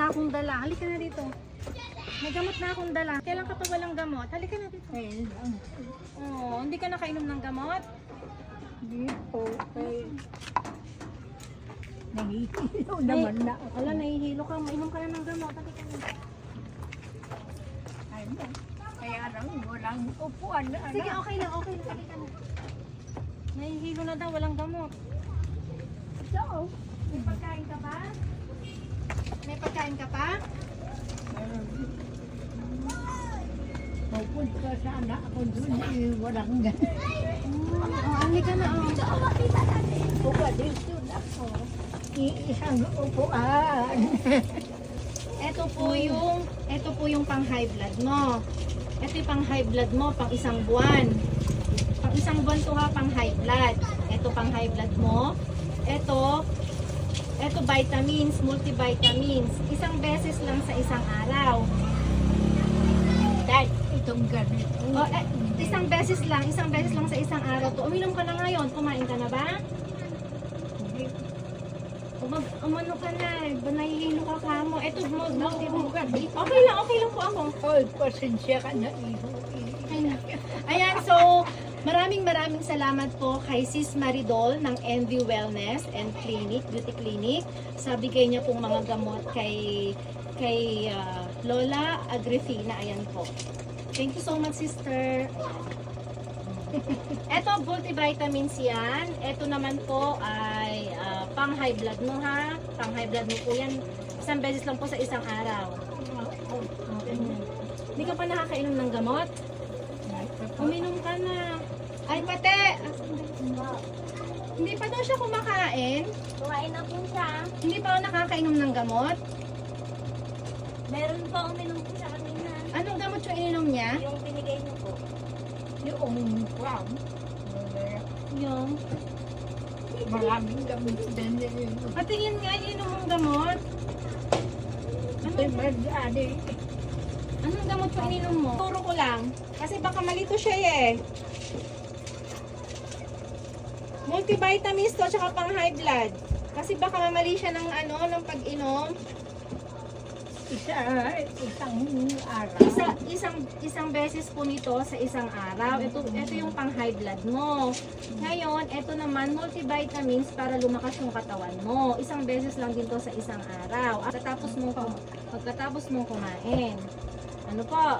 na akong dala. Halika na dito. May gamot na akong dala. Kailan ka pa walang gamot? Halika na dito. Oh, hindi ka nakainom ng gamot? Hindi po. Nahihilo naman na ako. Wala, nahihilo ka. Mainom ka na ng gamot. Halika na. Ano? Kaya lang walang upuan na Sige, okay lang. Halika na. Nahihilo na daw, walang gamot. So, May pagkain ka pa? May pagkain ka pa? pupunta sana ako doon walang ganun. Oh, halika na. Buka dito na ako. Iisang upuan. Ito po yung pang high blood mo. Ito yung pang high blood mo, pang isang buwan. Pang isang buwan to ha, pang high blood. Ito pang high blood mo. Ito vitamins, multivitamins. Isang beses lang sa isang araw. Dahil itong ganito. Isang beses lang sa isang araw to. Uminom ka na ngayon, kumain ka na ba? Umano ka na, nahihilo ka ka mo. Ito, okay lang po ako. Oy, pasensya ka na iho. Ayan, so maraming salamat po kay Sis Maridol ng NV Wellness and Clinic, Beauty Clinic. Sa bigay niya pong mga gamot kay Lola Agrifina. Ayan po. Thank you so much, sister. Ito, multivitamins yan. Ito naman po ay pang high blood mo ha. Pang high blood mo po yan. Isang beses lang po sa isang araw. Hindi ka pa nakakainom ng gamot? Uminom ka na. Ay, pate! Hindi pa daw siya kumakain. Kumain na po siya. Hindi pa nakakainom ng gamot. Meron pa uminom po siya kanina. Anong gamot yung ininom niya? Yung binigay niyo po. Yung wow. Yung. Maraming gamit din yun. Patingin nga, ininom mong gamot. Anong gamot yung ininom mo? Turo ko lang. Kasi baka malito siya eh. Multivitamins to, tsaka pang high blood. Kasi baka mamali siya ng ng pag-inom. Isang araw. Isang beses po nito sa isang araw. Ito yung pang high blood mo. Ngayon, ito naman multivitamins para lumakas yung katawan mo. Isang beses lang din to sa isang araw. Pagkatapos mong kumain. Ano po?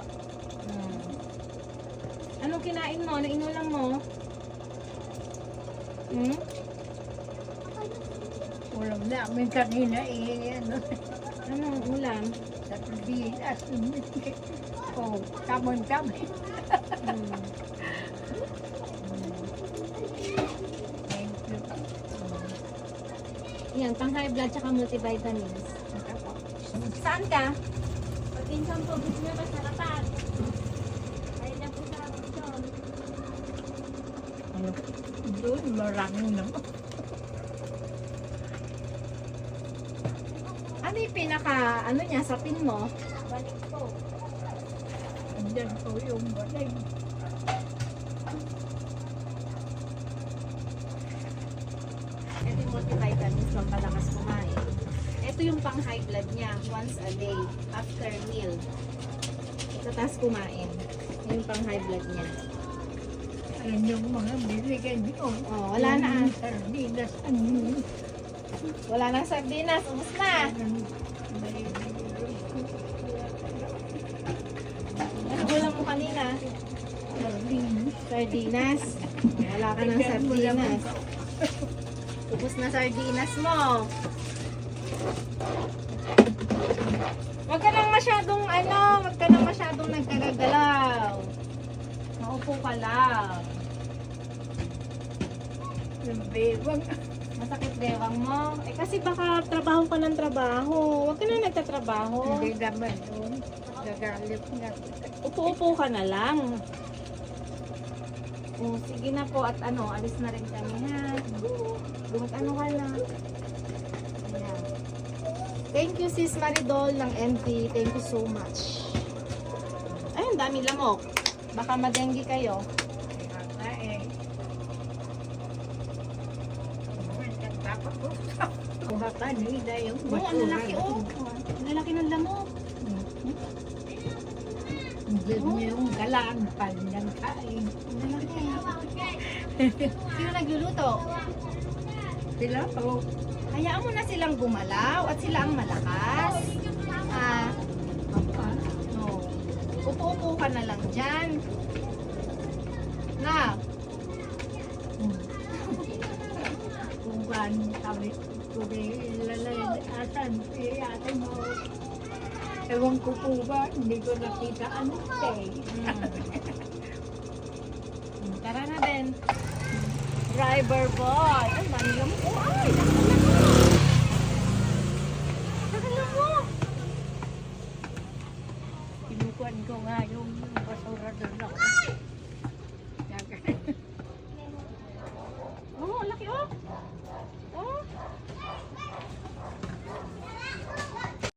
Anong kinain mo? Anong inulang mo? Ulam namin kanina Anong ulam? sa Pilipinas. Oh, tamon-tamon. Yan, pang high blood tsaka multivitamins. Saan ka? Pagkinsan po, gusto niya mas nakapat. Ayun niya po sa doon. Doon maraming naman. Ano yung niya, sapin mo? Balik po. Andyan po yung balay. Ito yung multivitamins, pampalakas kumain. Ito yung pang high blood niya, once a day, after meal. Tatas kumain. Ito yung pang high blood niya. Alam yung mga binigay niyo. Oh, wala na. Sardinas. Wala nang sardinas, umus na. Ano ulam mo kanina? Sardinas. Wala ka ng sardinas. Ubus na sardinas mo. Huwag ka nang masyadong nagkagagalaw. Maupo ka lang. Yung bewang. Masakit bewang mo. Eh kasi baka trabaho ka ng trabaho. Huwag ka na nagtatrabaho. Hindi naman doon. Gagalit nga. Upo-upo ka na lang. Oh, sige na po at alis na rin kami ha. Ano ka na. Ayan. Thank you Sis Maridol ng NP. Thank you so much. Ay, ang dami lamok. Baka madenggi kayo. Kuha ka nila yung Oh, ang lalaki oh. Ang lalaki ng Yun yung galampan ng kain. Ang lalaki. Sino nagluluto? Sila to. Hayaan mo na silang gumalaw at sila ang malakas. Ah, Papa. no. Upo-upo ka na lang dyan. Na, Kung paano kami lalay asan ate mo. Ewan ko po ba, hindi ko nakita ano eh. tara na din. Driver boy. Ay, manila mo. Oh, ay, nakala mo. Pinukuan ko nga yung basura doon ako.